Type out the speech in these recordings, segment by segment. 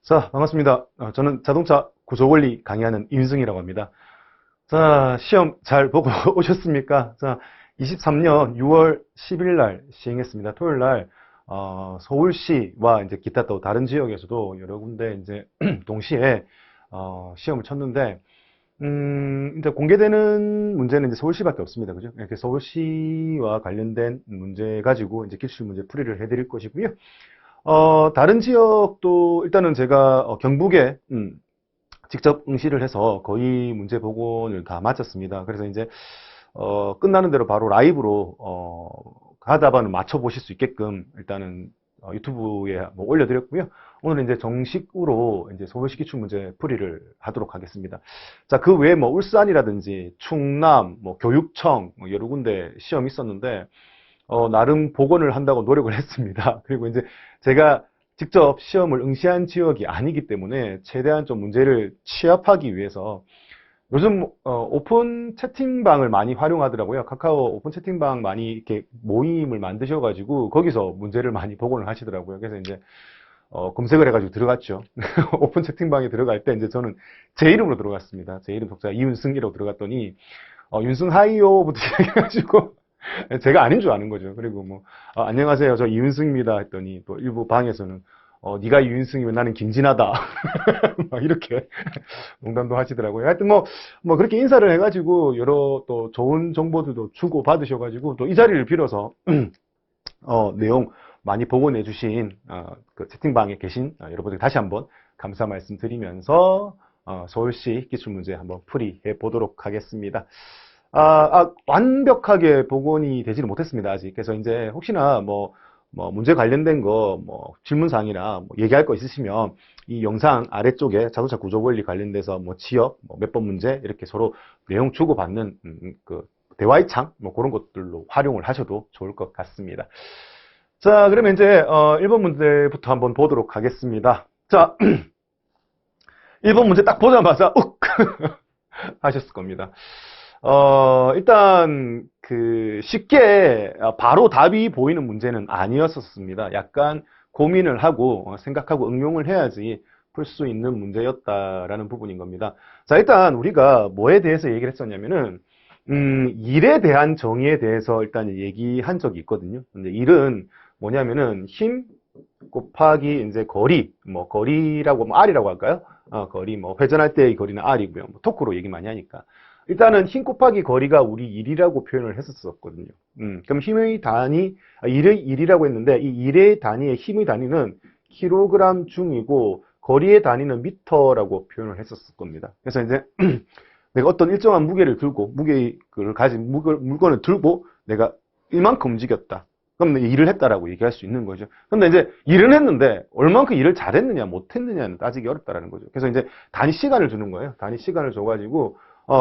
자, 반갑습니다. 저는 자동차 구조원리 강의하는 임승이라고 합니다. 자, 시험 잘 보고 오셨습니까? 자, 23년 6월 10일 날 시행했습니다. 토요일 날, 서울시와 이제 기타 또 다른 지역에서도 여러 군데 이제 동시에, 시험을 쳤는데, 이제 공개되는 문제는 이제 서울시밖에 없습니다. 그죠? 이렇게 서울시와 관련된 문제 가지고 이제 기출 문제 풀이를 해드릴 것이고요. 다른 지역도 일단은 제가 경북에 직접 응시를 해서 거의 문제 복원을 다 마쳤습니다. 그래서 이제 끝나는 대로 바로 라이브로 가다바는 맞춰보실 수 있게끔 일단은 유튜브에 뭐 올려드렸고요. 오늘은 이제 정식으로 이제 서울시 기출 문제 풀이를 하도록 하겠습니다. 자, 그 외에 뭐 울산이라든지 충남, 뭐 교육청 뭐 여러 군데 시험이 있었는데 나름 복원을 한다고 노력을 했습니다. 그리고 이제 제가 직접 시험을 응시한 지역이 아니기 때문에 최대한 좀 문제를 취합하기 위해서 요즘 오픈 채팅방을 많이 활용하더라고요. 카카오 오픈 채팅방 많이 이렇게 모임을 만드셔가지고 거기서 문제를 많이 복원을 하시더라고요. 그래서 이제 검색을 해가지고 들어갔죠. 오픈 채팅방에 들어갈 때 이제 저는 제 이름으로 들어갔습니다. 제 이름 독자 이윤승이라고 들어갔더니 윤승 하이요부터 시작해가지고 제가 아닌 줄 아는 거죠. 그리고 뭐 안녕하세요, 저 이윤승입니다 했더니 또 일부 방에서는 네가 이윤승이면 나는 김진하다 막 이렇게 농담도 하시더라고요. 하여튼 뭐 그렇게 인사를 해가지고 여러 또 좋은 정보들도 주고 받으셔가지고 또 이 자리를 빌어서 내용 많이 복원해 주신 그 채팅방에 계신 여러분들 다시 한번 감사 말씀드리면서 서울시 기출문제 한번 풀이해 보도록 하겠습니다. 완벽하게 복원이 되지는 못했습니다, 아직. 그래서 이제 혹시나 뭐 문제 관련된 거, 뭐 질문사항이나 뭐 얘기할 거 있으시면 이 영상 아래쪽에 자동차 구조 원리 관련돼서 뭐 지역, 뭐 몇 번 문제 이렇게 서로 내용 주고받는 그 대화의 창, 뭐 그런 것들로 활용을 하셔도 좋을 것 같습니다. 자, 그러면 이제 1번 문제부터 한번 보도록 하겠습니다. 자, 1번 문제 딱 보자마자 욱 하셨을 겁니다. 일단 쉽게 바로 답이 보이는 문제는 아니었었습니다. 약간 고민을 하고 생각하고 응용을 해야지 풀 수 있는 문제였다라는 부분인 겁니다. 자, 일단 우리가 뭐에 대해서 얘기를 했었냐면은 일에 대한 정의에 대해서 일단 얘기한 적이 있거든요. 근데 일은 뭐냐면은 힘 곱하기 이제 거리, 뭐 거리라고 뭐 R이라고 할까요? 거리, 뭐 회전할 때의 거리는 R이고요. 뭐 토크로 얘기 많이 하니까. 일단은 힘 곱하기 거리가 우리 일이라고 표현을 했었거든요. 그럼 힘의 단위, 일의 일이라고 했는데 이 일의 단위의 힘의 단위는 킬로그램 중이고 거리의 단위는 미터라고 표현을 했었을 겁니다. 그래서 이제 내가 어떤 일정한 무게를 들고 무게를 가진 물건을 들고 내가 이만큼 움직였다. 그럼 일을 했다라고 얘기할 수 있는 거죠. 근데 이제 일은 했는데 얼만큼 일을 잘했느냐 못했느냐는 따지기 어렵다라는 거죠. 그래서 이제 단위 시간을 주는 거예요. 단위 시간을 줘가지고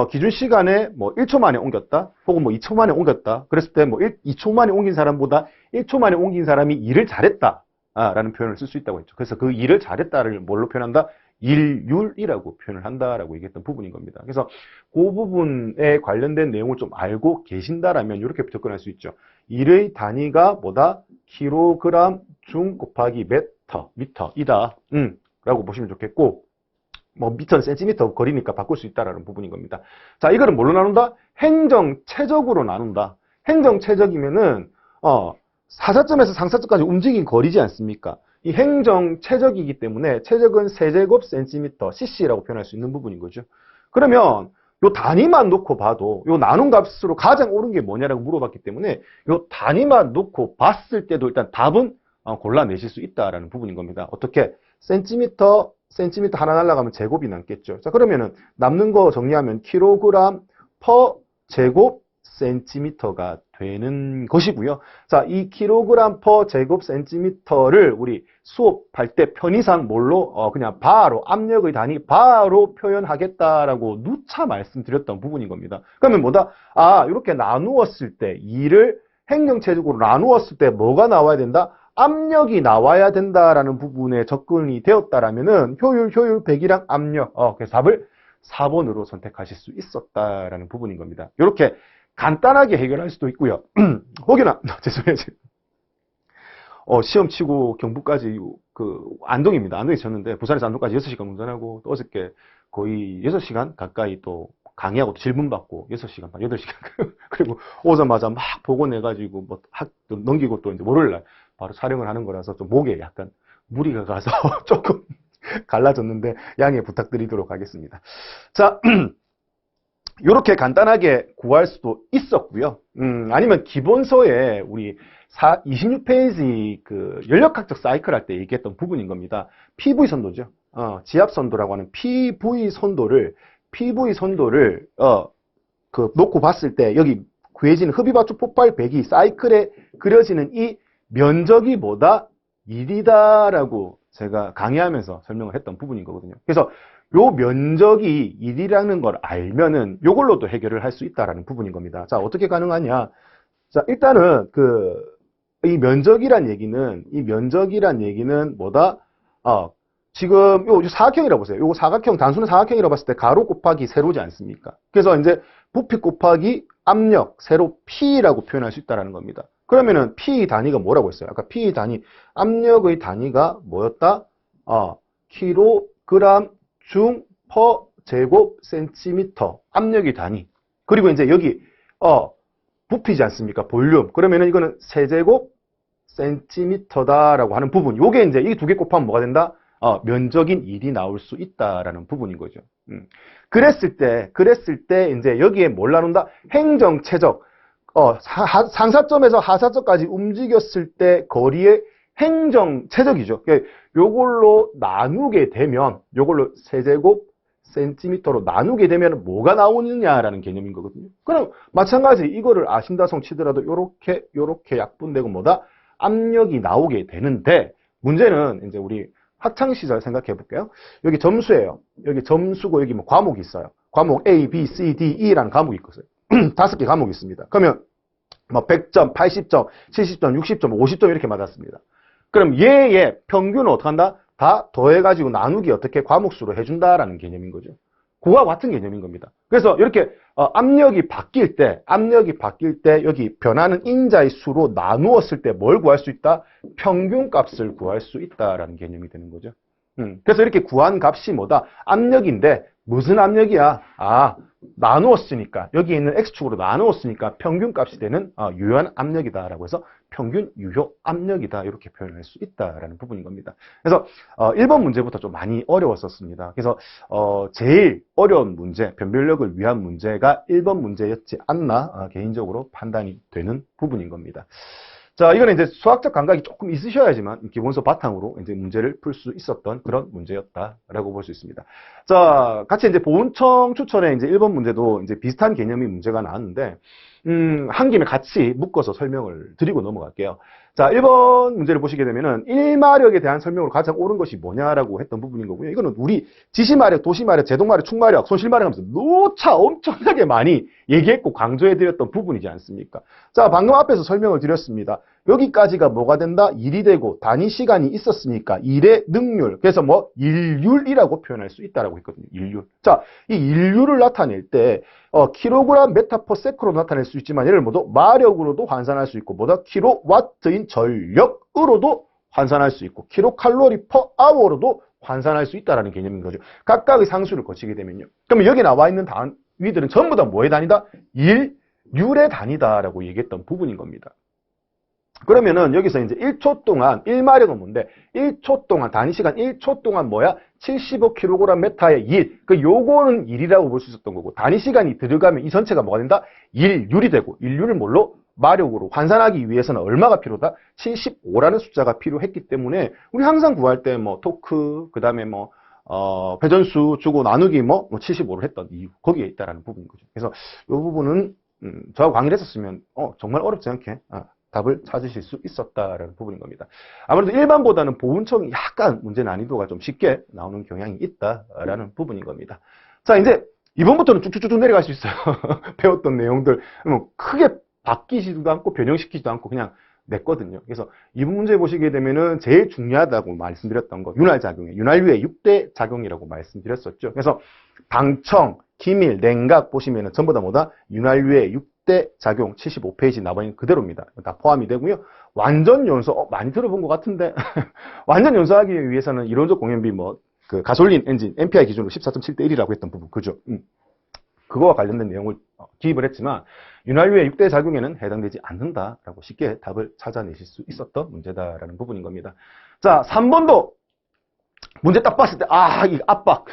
기준 시간에 뭐 1초 만에 옮겼다, 혹은 뭐 2초 만에 옮겼다. 그랬을 때 뭐 2초 만에 옮긴 사람보다 1초 만에 옮긴 사람이 일을 잘했다. 라는 표현을 쓸 수 있다고 했죠. 그래서 그 일을 잘했다를 뭘로 표현한다? 일률이라고 표현을 한다라고 얘기했던 부분인 겁니다. 그래서 그 부분에 관련된 내용을 좀 알고 계신다라면 이렇게 접근할 수 있죠. 일의 단위가 뭐다? 킬로그램 중 곱하기 미터이다. 라고 보시면 좋겠고, 뭐 미터는 센티미터 거리니까 바꿀 수 있다라는 부분인 겁니다. 자, 이거를 뭘로 나눈다? 행정체적으로 나눈다. 행정체적이면은 사사점에서 상사점까지 움직인 거리지 않습니까? 이 행정체적이기 때문에 체적은 세제곱 센티미터 cc라고 표현할 수 있는 부분인 거죠. 그러면 요 단위만 놓고 봐도 요 나눈 값으로 가장 옳은 게 뭐냐라고 물어봤기 때문에 요 단위만 놓고 봤을 때도 일단 답은 골라내실 수 있다라는 부분인 겁니다. 어떻게? 센티미터 하나 날라가면 제곱이 남겠죠. 자, 그러면은 남는 거 정리하면 킬로그램 퍼 제곱 센티미터가 되는 것이고요. 자, 이 킬로그램 퍼 제곱 센티미터를 우리 수업할 때 편의상 뭘로 그냥 바로 압력의 단위 바로 표현하겠다라고 누차 말씀드렸던 부분인 겁니다. 그러면 뭐다? 이렇게 나누었을 때 일을 행정체적으로 나누었을 때 뭐가 나와야 된다? 압력이 나와야 된다라는 부분에 접근이 되었다라면은 효율 100이랑 압력. 그래서 답을 4번으로 선택하실 수 있었다라는 부분인 겁니다. 이렇게 간단하게 해결할 수도 있고요. 혹여나 죄송해요. 시험 치고 경북까지 안동입니다. 안동에 쳤는데, 부산에서 안동까지 6시간 운전하고, 또 어저께 거의 6시간 가까이 또 강의하고 또 질문 받고 6시간 반, 8시간. 그리고 오자마자 막 보고 내가지고 뭐 넘기고 또 이제 월요일날 바로 촬영을 하는 거라서 좀 목에 약간 무리가 가서 조금 갈라졌는데 양해 부탁드리도록 하겠습니다. 자, 이렇게 간단하게 구할 수도 있었고요. 아니면 기본서에 우리 26페이지 그 연력학적 사이클 할 때 얘기했던 부분인 겁니다. PV 선도죠. 지압 선도라고 하는 PV 선도를 놓고 봤을 때 여기 구해지는 흡입압축 폭발 배기 사이클에 그려지는 이 면적이 뭐다? 1이다라고 제가 강의하면서 설명을 했던 부분인 거거든요. 그래서 요 면적이 1이라는 걸 알면은 요걸로도 해결을 할 수 있다라는 부분인 겁니다. 자, 어떻게 가능하냐? 자, 일단은 이 면적이란 얘기는 뭐다? 지금 요 사각형이라고 보세요. 요거 사각형, 단순한 사각형이라고 봤을 때 가로 곱하기 세로지 않습니까? 그래서 이제 부피 곱하기 압력, 세로 P라고 표현할 수 있다는 겁니다. 그러면은 P 단위가 뭐라고 했어요? 아까 P 단위, 압력의 단위가 뭐였다? 킬로그램 중 퍼 제곱 센티미터. 압력의 단위. 그리고 이제 여기, 부피지 않습니까? 볼륨. 그러면은 이거는 세제곱 센티미터다라고 하는 부분. 요게 이제 이 두 개 곱하면 뭐가 된다? 면적인 1이 나올 수 있다라는 부분인 거죠. 그랬을 때 이제 여기에 뭘 나눈다? 행정 최적. 상사점에서 하사점까지 움직였을 때 거리의 행정 최적이죠. 요걸로 나누게 되면, 요걸로 세제곱 센티미터로 나누게 되면 뭐가 나오느냐라는 개념인 거거든요. 그럼 마찬가지 이거를 아신다성 치더라도 요렇게 약분되고 뭐다? 압력이 나오게 되는데, 문제는 이제 우리 학창시절 생각해 볼게요. 여기 점수예요. 여기 점수고 여기 뭐 과목이 있어요. 과목 A, B, C, D, E라는 과목이 있어요. 5개 과목이 있습니다. 그러면 뭐 100점, 80점, 70점, 60점, 50점 이렇게 맞았습니다. 그럼 얘의 평균은 어떻게 한다? 다 더해가지고 나누기 어떻게 과목수로 해준다라는 개념인 거죠. 그와 같은 개념인 겁니다. 그래서 이렇게 압력이 바뀔 때 여기 변하는 인자의 수로 나누었을 때 뭘 구할 수 있다? 평균값을 구할 수 있다라는 개념이 되는 거죠. 그래서 이렇게 구한 값이 뭐다? 압력인데 무슨 압력이야? 나누었으니까 여기 있는 x축으로 나누었으니까 평균값이 되는 유효한 압력이다라고 해서 평균 유효 압력이다 이렇게 표현할 수 있다라는 부분인 겁니다. 그래서 1번 문제부터 좀 많이 어려웠었습니다. 그래서 제일 어려운 문제, 변별력을 위한 문제가 1번 문제였지 않나 개인적으로 판단이 되는 부분인 겁니다. 자, 이거는 이제 수학적 감각이 조금 있으셔야지만 기본서 바탕으로 이제 문제를 풀 수 있었던 그런 문제였다라고 볼 수 있습니다. 자, 같이 이제 보훈청 추천에 이제 1번 문제도 이제 비슷한 개념의 문제가 나왔는데, 한 김에 같이 묶어서 설명을 드리고 넘어갈게요. 자, 1번 문제를 보시게 되면은 1마력에 대한 설명으로 가장 옳은 것이 뭐냐라고 했던 부분인 거고요. 이거는 우리 지시마력, 도시마력, 제동마력, 축마력, 손실마력 하면서 노차 엄청나게 많이 얘기했고 강조해드렸던 부분이지 않습니까? 자, 방금 앞에서 설명을 드렸습니다. 여기까지가 뭐가 된다? 1이 되고 단위 시간이 있었으니까 1의 능률. 그래서 뭐 일률이라고 표현할 수 있다라고 했거든요. 일률. 자, 이 일률을 나타낼 때 킬로그램 메타 퍼 세크로 나타낼 수 있지만 얘를 모두 마력으로도 환산할 수 있고 뭐다? 킬로와트인 전력으로도 환산할 수 있고 킬로칼로리 퍼 아워로도 환산할 수 있다라는 개념인 거죠. 각각의 상수를 거치게 되면요. 그러면 여기 나와 있는 단위들은 전부 다 뭐의 단위다? 일률의 단위다라고 얘기했던 부분인 겁니다. 그러면은 여기서 이제 1초 동안 1마력은 뭔데? 1초 동안 단위 시간 1초 동안 뭐야? 75kg 메타의 1. 요거는 1이라고 볼 수 있었던 거고 단위 시간이 들어가면 이 전체가 뭐가 된다? 1율이 되고 1율을 뭘로? 마력으로 환산하기 위해서는 얼마가 필요하다? 75라는 숫자가 필요했기 때문에 우리 항상 구할 때 뭐 토크 그다음에 뭐 회전수 주고 나누기 뭐 75를 했던 이유 거기에 있다라는 부분인 거죠. 그래서 이 부분은 저하고 강의를 했었으면 정말 어렵지 않게 답을 찾으실 수 있었다라는 부분인 겁니다. 아무래도 일반보다는 보훈청이 약간 문제 난이도가 좀 쉽게 나오는 경향이 있다라는 부분인 겁니다. 자, 이제 이번부터는 쭉쭉쭉 내려갈 수 있어요. 배웠던 내용들 뭐 크게 바뀌지도 않고 변형시키지도 않고 그냥 냈거든요. 그래서 이번 문제 보시게 되면은 제일 중요하다고 말씀드렸던 거 윤활작용이에요. 윤활유의 6대 작용이라고 말씀드렸었죠. 그래서 방청, 기밀, 냉각 보시면은 전부 다 뭐다? 윤활유의 6대 작용 75페이지 나와 있는 그대로입니다. 다 포함이 되고요. 완전 연소, 많이 들어본 것 같은데. 완전 연소하기 위해서는 이론적 공연비 그 가솔린 엔진, MPI 기준으로 14.7대 1이라고 했던 부분, 그죠? 그거와 관련된 내용을 기입을 했지만, 윤활유의 6대 작용에는 해당되지 않는다라고 쉽게 답을 찾아내실 수 있었던 문제다라는 부분인 겁니다. 자, 3번도 문제 딱 봤을 때, 이 압박.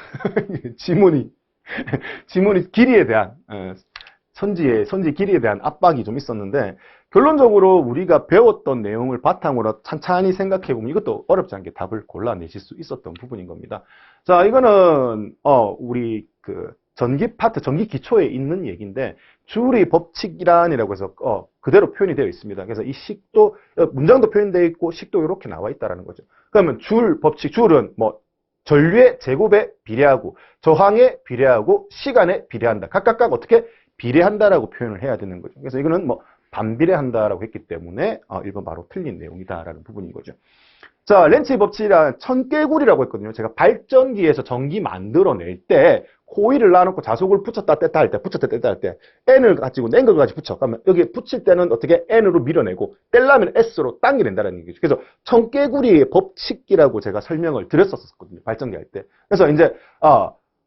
지문이 길이에 대한, 선지의 길이에 대한 압박이 좀 있었는데, 결론적으로 우리가 배웠던 내용을 바탕으로 찬찬히 생각해보면 이것도 어렵지 않게 답을 골라내실 수 있었던 부분인 겁니다. 자, 이거는, 우리 전기 파트, 전기 기초에 있는 얘기인데, 줄의 법칙이란이라고 해서, 그대로 표현이 되어 있습니다. 그래서 이 식도, 문장도 표현되어 있고, 식도 이렇게 나와 있다라는 거죠. 그러면 줄 법칙, 줄은 전류의 제곱에 비례하고, 저항에 비례하고, 시간에 비례한다. 각각 어떻게 비례한다라고 표현을 해야 되는 거죠. 그래서 이거는 반비례한다라고 했기 때문에 1번 바로 틀린 내용이다라는 부분인 거죠. 자, 렌츠의 법칙이란 천개구리라고 했거든요. 제가 발전기에서 전기 만들어낼 때 코일을 놔놓고 자속을 붙였다 뗐다 할 때, 붙였다 뗐다 할 때 N을 가지고 N걸 가지고 붙여. 그러면 여기 붙일 때는 어떻게 N으로 밀어내고 떼려면 S로 당겨낸다는 얘기죠. 그래서 천개구리의 법칙이라고 제가 설명을 드렸었거든요. 발전기 할 때. 그래서 이제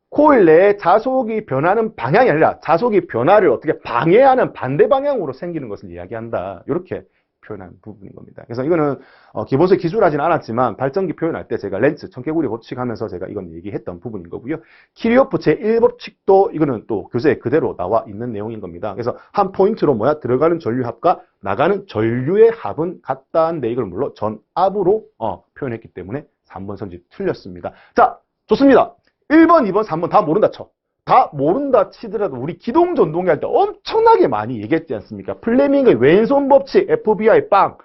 코일 내에 자속이 변하는 방향이 아니라 자속이 변화를 어떻게 방해하는 반대 방향으로 생기는 것을 이야기한다. 이렇게 표현한 부분인 겁니다. 그래서 이거는 기본서에 기술하진 않았지만 발전기 표현할 때 제가 렌츠, 천개구리 법칙 하면서 제가 이건 얘기했던 부분인 거고요. 키리오프 제1법칙도 이거는 또 교재에 그대로 나와 있는 내용인 겁니다. 그래서 한 포인트로 들어가는 전류합과 나가는 전류의 합은 같다는데 이걸 물론 전압으로 표현했기 때문에 3번 선지 틀렸습니다. 자, 좋습니다. 1번, 2번, 3번 다 모른다 쳐. 다 모른다 치더라도 우리 기동전동기 할 때 엄청나게 많이 얘기했지 않습니까? 플레밍의 왼손 법칙, FBI 빵.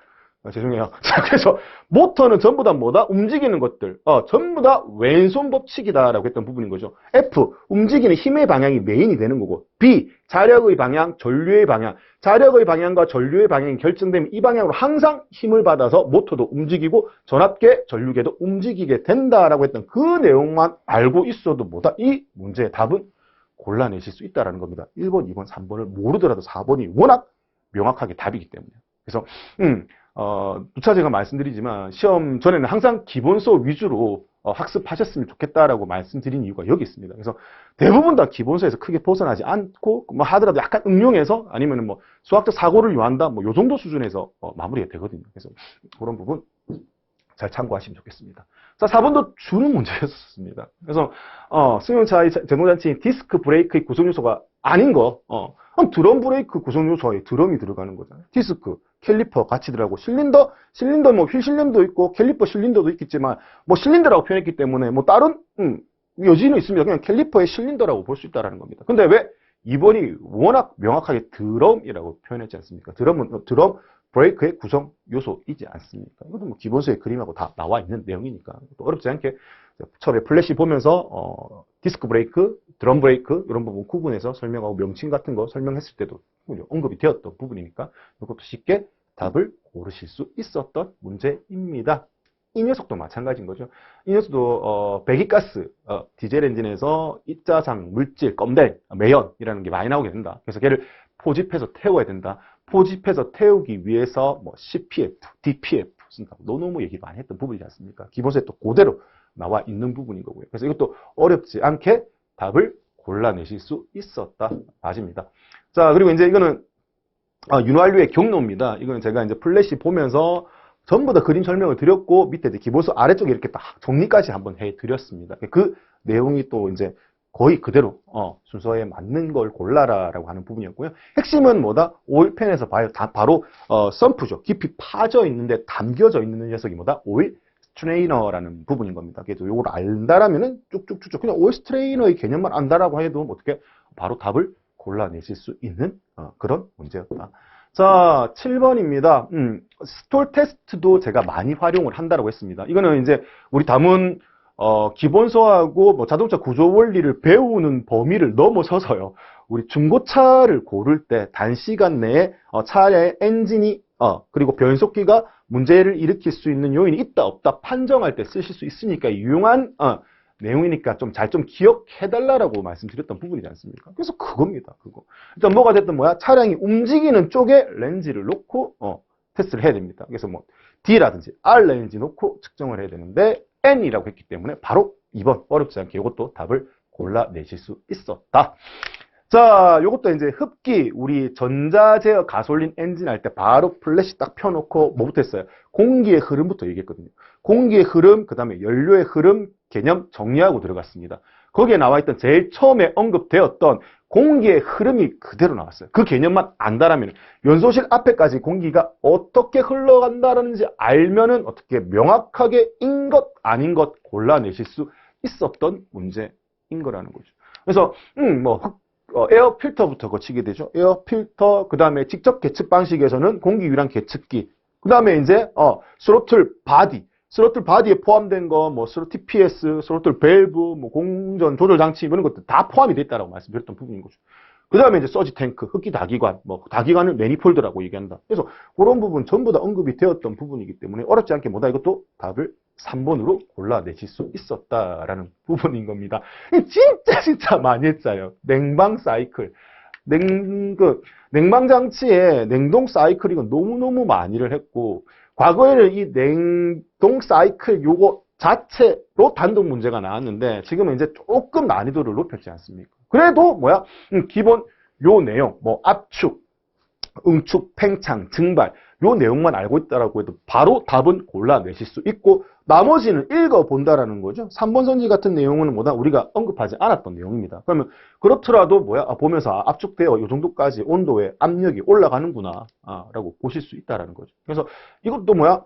죄송해요. 자, 그래서 모터는 전부 다 움직이는 것들. 전부 다 왼손 법칙이다라고 했던 부분인 거죠. F, 움직이는 힘의 방향이 메인이 되는 거고. B, 자력의 방향, 전류의 방향. 자력의 방향과 전류의 방향이 결정되면 이 방향으로 항상 힘을 받아서 모터도 움직이고 전압계, 전류계도 움직이게 된다라고 했던 그 내용만 알고 있어도 이 문제의 답은 골라내실 수 있다는 겁니다. 1번, 2번, 3번을 모르더라도 4번이 워낙 명확하게 답이기 때문에. 그래서 누차 제가 말씀드리지만 시험 전에는 항상 기본서 위주로 학습하셨으면 좋겠다라고 말씀드린 이유가 여기 있습니다. 그래서 대부분 다 기본서에서 크게 벗어나지 않고 하더라도 약간 응용해서 아니면 수학적 사고를 요한다 요 정도 수준에서 마무리가 되거든요. 그래서 그런 부분 잘 참고하시면 좋겠습니다. 자, 4번도 주는 문제였습니다. 그래서 승용차의 제동장치인 디스크 브레이크의 구성요소가 아닌 거 드럼 브레이크 구성요소에 드럼이 들어가는 거잖아요. 디스크, 캘리퍼 같이 들어가고 실린더 휠 실린더도 있고 캘리퍼 실린더도 있겠지만 실린더라고 표현했기 때문에 다른 여지는 있습니다. 그냥 캘리퍼의 실린더라고 볼 수 있다는 겁니다. 근데 왜 2번이 워낙 명확하게 드럼이라고 표현했지 않습니까? 드럼은 드럼 브레이크의 구성 요소이지 않습니까? 이것도 기본서의 그림하고 다 나와 있는 내용이니까 또 어렵지 않게 처음에 플래시 보면서 디스크 브레이크, 드럼 브레이크 이런 부분 구분해서 설명하고 명칭 같은 거 설명했을 때도 언급이 되었던 부분이니까 이것도 쉽게 답을 고르실 수 있었던 문제입니다. 이 녀석도 마찬가지인 거죠. 이 녀석도 배기가스, 디젤 엔진에서 입자상, 물질, 껌델, 매연이라는 게 많이 나오게 된다. 그래서 걔를 포집해서 태워야 된다. 포집해서 태우기 위해서 CPF, DPF 쓴다. 너무 얘기 많이 했던 부분이지 않습니까? 기본서에 또 그대로 나와 있는 부분인 거고요. 그래서 이것도 어렵지 않게 답을 골라내실 수 있었다. 맞습니다. 자, 그리고 이제 이거는 윤활유의 경로입니다. 이거는 제가 이제 플래시 보면서 전부 다 그림 설명을 드렸고 밑에 기본서 아래쪽에 이렇게 딱 정리까지 한번 해드렸습니다. 그 내용이 또 이제 거의 그대로 순서에 맞는 걸 골라라라고 하는 부분이었고요. 핵심은 오일팬에서 봐요. 바로 썸프죠. 깊이 파져 있는데 담겨져 있는 녀석이 오일 스트레이너라는 부분인 겁니다. 그래서 이걸 안다라면은 쭉쭉쭉쭉 그냥 오일 스트레이너의 개념만 안다라고 해도 어떻게 바로 답을 골라내실 수 있는 그런 문제였다. 자, 7번입니다. 스톨 테스트도 제가 많이 활용을 한다고 했습니다. 이거는 이제 우리 담은 기본서하고 자동차 구조 원리를 배우는 범위를 넘어서서요. 우리 중고차를 고를 때 단시간 내에 차의 엔진이 그리고 변속기가 문제를 일으킬 수 있는 요인이 있다 없다 판정할 때 쓰실 수 있으니까 유용한 내용이니까 좀 잘 좀 기억해달라고 말씀드렸던 부분이지 않습니까? 그래서 그겁니다, 그거. 일단 뭐가 됐든 뭐야? 차량이 움직이는 쪽에 렌즈를 놓고, 테스트를 해야 됩니다. 그래서 뭐, D라든지 R 렌즈 놓고 측정을 해야 되는데, N이라고 했기 때문에 바로 2번, 어렵지 않게 이것도 답을 골라내실 수 있었다. 자, 요것도 이제 흡기, 우리 전자제어 가솔린 엔진 할 때 바로 플래시 딱 펴놓고 뭐부터 했어요? 공기의 흐름부터 얘기했거든요. 공기의 흐름, 그 다음에 연료의 흐름 개념 정리하고 들어갔습니다. 거기에 나와있던 제일 처음에 언급되었던 공기의 흐름이 그대로 나왔어요. 그 개념만 안다라면 연소실 앞에까지 공기가 어떻게 흘러간다는지 알면은 어떻게 명확하게 인 것, 아닌 것 골라내실 수 있었던 문제인 거라는 거죠. 그래서 에어 필터부터 거치게 되죠. 에어 필터, 그 다음에 직접 계측 방식에서는 공기 유량 계측기, 그 다음에 이제 스로틀 바디, 스로틀 바디에 포함된 거, 뭐 스로틀 TPS, 스로틀 밸브, 뭐 공전 조절 장치 이런 것들 다 포함이 돼 있다라고 말씀드렸던 부분인 거죠. 그 다음에 이제 서지 탱크, 흡기 다기관, 뭐 다기관을 매니폴드라고 얘기한다. 그래서 그런 부분 전부 다 언급이 되었던 부분이기 때문에 어렵지 않게 뭐다 이것도 답을 3번으로 골라내실 수 있었다라는 부분인 겁니다. 진짜 많이 했잖아요. 냉방 사이클. 냉방 장치에 냉동 사이클 이건 너무너무 많이를 했고, 과거에는 이 냉동 사이클 요거 자체로 단독 문제가 나왔는데, 지금은 이제 조금 난이도를 높였지 않습니까? 그래도 뭐야? 기본 요 내용, 뭐 압축, 응축, 팽창, 증발, 요 내용만 알고 있다라고 해도 바로 답은 골라내실 수 있고, 나머지는 읽어본다라는 거죠. 3번 선지 같은 내용은 뭐다? 우리가 언급하지 않았던 내용입니다. 그러면 그렇더라도 뭐야? 보면서 압축되어 요 정도까지 온도의 압력이 올라가는구나 라고 보실 수 있다라는 거죠. 그래서 이것도 뭐야?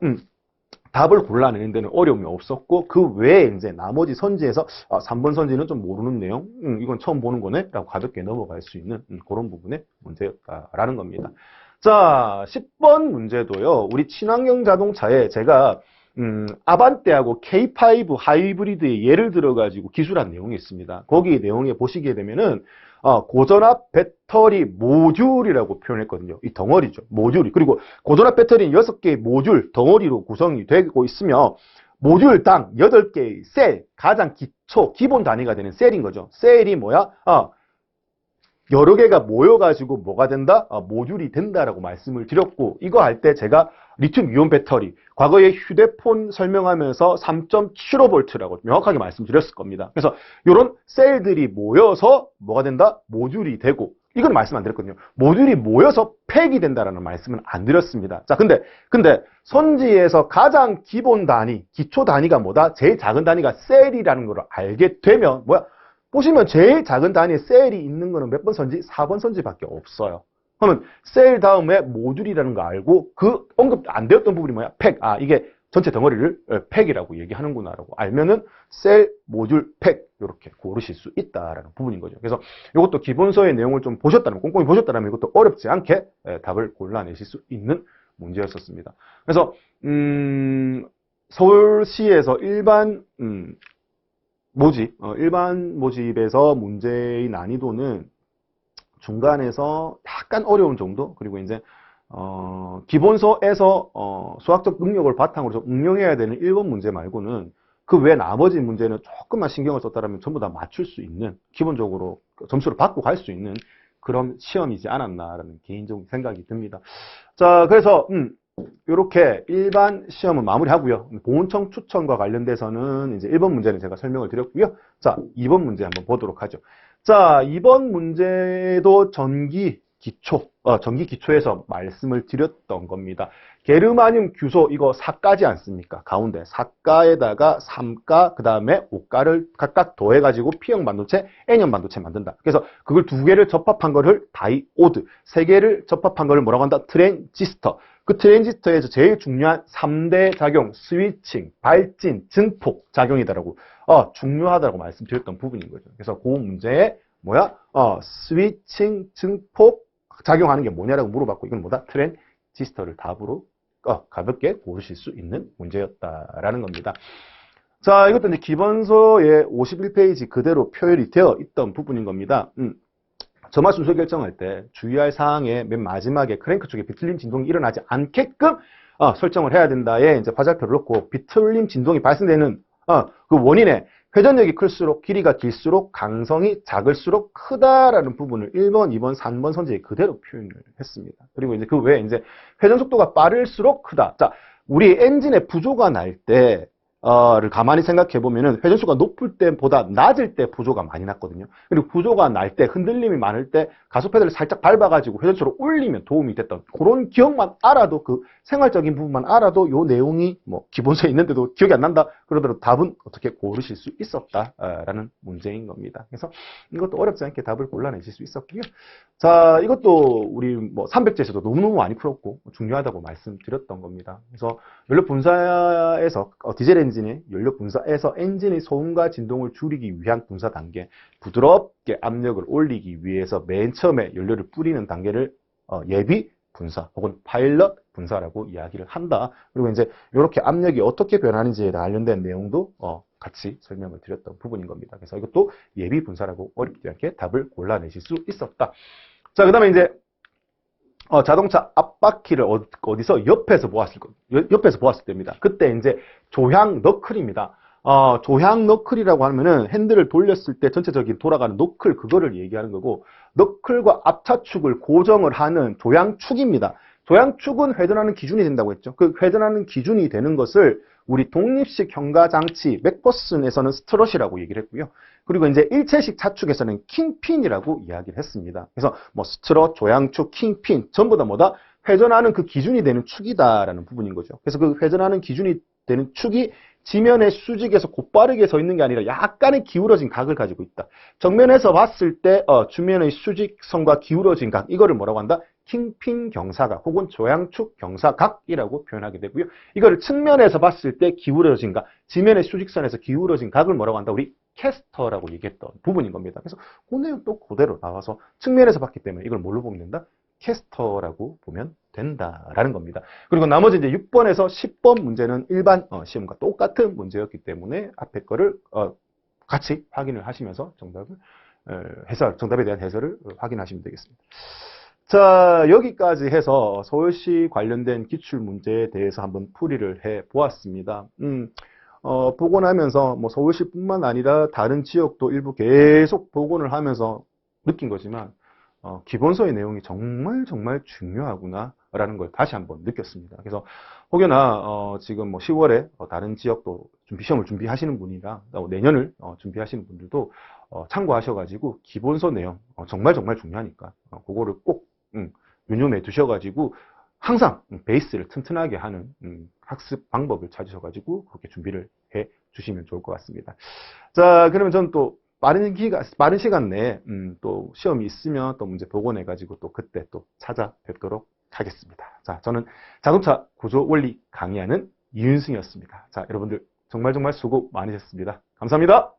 답을 골라내는 데는 어려움이 없었고, 그 외에 이제 나머지 선지에서 3번 선지는 좀 모르는 내용, 이건 처음 보는 거네? 라고 가볍게 넘어갈 수 있는 그런 부분의 문제였다라는 겁니다. 자, 10번 문제도요, 우리 친환경 자동차에 제가 아반떼하고 K5 하이브리드의 예를 들어가지고 기술한 내용이 있습니다. 거기 내용에 보시게 되면은 고전압 배터리 모듈이라고 표현했거든요. 이 덩어리죠. 모듈이. 그리고 고전압 배터리는 6개의 모듈 덩어리로 구성이 되고 있으며, 모듈당 8개의 셀, 가장 기본 단위가 되는 셀인 거죠. 셀이 뭐야? 여러 개가 모여가지고 뭐가 된다? 모듈이 된다라고 말씀을 드렸고, 이거 할 때 제가 리튬 이온 배터리, 과거에 휴대폰 설명하면서 3.75V라고 명확하게 말씀드렸을 겁니다. 그래서 이런 셀들이 모여서 뭐가 된다? 모듈이 되고, 이건 말씀 안 드렸거든요. 모듈이 모여서 팩이 된다라는 말씀은 안 드렸습니다. 자, 근데 선지에서 가장 기본 단위, 기초 단위가 뭐다? 제일 작은 단위가 셀이라는 걸 알게 되면 뭐야? 보시면 제일 작은 단위에 셀이 있는 거는 몇 번 선지? 4번 선지밖에 없어요. 그러면 셀 다음에 모듈이라는 거 알고, 그 언급 안 되었던 부분이 뭐야? 팩. 이게 전체 덩어리를 팩이라고 얘기하는구나라고 알면은 셀, 모듈, 팩 이렇게 고르실 수 있다라는 부분인 거죠. 그래서 이것도 기본서의 내용을 좀 보셨다면, 꼼꼼히 보셨다면 이것도 어렵지 않게 답을 골라내실 수 있는 문제였었습니다. 그래서 서울시에서 일반 일반 모집에서 문제의 난이도는 중간에서 약간 어려운 정도, 그리고 이제 기본서에서 수학적 능력을 바탕으로 좀 응용해야 되는 1번 문제 말고는 그 외 나머지 문제는 조금만 신경을 썼다면 전부 다 맞출 수 있는, 기본적으로 점수를 받고 갈 수 있는 그런 시험이지 않았나라는 개인적인 생각이 듭니다. 자, 그래서 이렇게 일반 시험은 마무리하고요. 보훈청 추천과 관련돼서는 이제 1번 문제는 제가 설명을 드렸고요. 자, 2번 문제 한번 보도록 하죠. 자, 2번 문제도 전기 기초에서 말씀을 드렸던 겁니다. 게르마늄 규소 이거 4가지 않습니까? 가운데 4가에다가 3가, 그 다음에 5가를 각각 더해가지고 P형 반도체, N형 반도체 만든다. 그래서 그걸 2개를 접합한 거를 다이오드, 3개를 접합한 거를 뭐라고 한다? 트랜지스터. 그 트랜지스터에서 제일 중요한 3대 작용, 스위칭, 발진, 증폭 작용이다라고 중요하다고 말씀드렸던 부분인 거죠. 그래서 그 문제에 뭐야? 스위칭, 증폭 작용하는 게 뭐냐라고 물어봤고, 이건 뭐다? 트랜지스터를 답으로 가볍게 고르실 수 있는 문제였다라는 겁니다. 자, 이것도 이제 기본서의 51페이지 그대로 표현이 되어 있던 부분인 겁니다. 점화 순서 결정할 때 주의할 사항의 맨 마지막에 크랭크 쪽에 비틀림 진동이 일어나지 않게끔 설정을 해야 된다에 이제 화살표를 넣고, 비틀림 진동이 발생되는 그 원인에 회전력이 클수록 길이가 길수록 강성이 작을수록 크다라는 부분을 1번, 2번, 3번 선지에 그대로 표현을 했습니다. 그리고 이제 그 외에 이제 회전 속도가 빠를수록 크다. 자, 우리 엔진의 부조가 날 때, 를 가만히 생각해 보면은 회전수가 높을 때보다 낮을 때 부조가 많이 났거든요. 그리고 부조가 날 때 흔들림이 많을 때 가속 페달을 살짝 밟아가지고 회전수를 올리면 도움이 됐던 그런 기억만 알아도 그 생활적인 부분만 알아도 요 내용이 뭐 기본서에 있는데도 기억이 안 난다 그러더라도 답은 어떻게 고르실 수 있었다라는 문제인 겁니다. 그래서 이것도 어렵지 않게 답을 골라내실 수 있었고요. 자, 이것도 우리 뭐 300제에서도 너무너무 많이 풀었고 중요하다고 말씀드렸던 겁니다. 그래서 연료 분사에서 디젤 엔진의 연료 분사에서 엔진의 소음과 진동을 줄이기 위한 분사 단계, 부드럽게 압력을 올리기 위해서 맨 처음에 연료를 뿌리는 단계를 예비 분사 혹은 파일럿 분사라고 이야기를 한다. 그리고 이제 이렇게 압력이 어떻게 변하는지에 관련된 내용도 같이 설명을 드렸던 부분인 겁니다. 그래서 이것도 예비 분사라고 어렵지 않게 답을 골라내실 수 있었다. 자, 그 다음에 이제 자동차 앞바퀴를 어디서 옆에서 보았을 때입니다. 그때 이제 조향 너클입니다. 조향 너클이라고 하면은 핸들을 돌렸을 때 전체적인 돌아가는 너클 그거를 얘기하는 거고 너클과 앞차축을 고정을 하는 조향축입니다. 조향축은 회전하는 기준이 된다고 했죠. 그 회전하는 기준이 되는 것을 우리 독립식 현가장치 맥퍼슨에서는 스트럿이라고 얘기를 했고요. 그리고 이제 일체식 차축에서는 킹핀이라고 이야기를 했습니다. 그래서 뭐 스트럿, 조향축, 킹핀 전부 다 뭐다? 회전하는 그 기준이 되는 축이다라는 부분인 거죠. 그래서 그 회전하는 기준이 되는 축이 지면의 수직에서 곧바르게 서 있는 게 아니라 약간의 기울어진 각을 가지고 있다. 정면에서 봤을 때 주면의 수직선과 기울어진 각 이거를 뭐라고 한다? 킹핀 경사각 혹은 조향축 경사각이라고 표현하게 되고요. 이거를 측면에서 봤을 때 기울어진 각, 지면의 수직선에서 기울어진 각을 뭐라고 한다? 우리 캐스터라고 얘기했던 부분인 겁니다. 그래서 그 내용 또 그대로 나와서 측면에서 봤기 때문에 이걸 뭘로 보면 된다? 캐스터라고 보면 된다라는 겁니다. 그리고 나머지 이제 6번에서 10번 문제는 일반 시험과 똑같은 문제였기 때문에 앞에 거를 같이 확인을 하시면서 정답에 대한 해설을 확인하시면 되겠습니다. 자, 여기까지 해서 서울시 관련된 기출문제에 대해서 한번 풀이를 해 보았습니다. 복원하면서 뭐 서울시뿐만 아니라 다른 지역도 일부 계속 복원을 하면서 느낀 거지만 기본서의 내용이 정말 중요하구나라는 걸 다시 한번 느꼈습니다. 그래서 혹여나 지금 뭐 10월에 다른 지역도 시험을 준비하시는 분이나 내년을 준비하시는 분들도 참고하셔가지고 기본서 내용 정말 중요하니까 그거를 꼭 유념해 두셔가지고 항상 베이스를 튼튼하게 하는 학습 방법을 찾으셔가지고 그렇게 준비를 해 주시면 좋을 것 같습니다. 자, 그러면 저는 또 빠른 시간 내에 또 시험이 있으면 또 문제 복원해가지고 또 그때 또 찾아뵙도록 하겠습니다. 자, 저는 자동차 구조 원리 강의하는 이윤승이었습니다. 자, 여러분들 정말 수고 많으셨습니다. 감사합니다.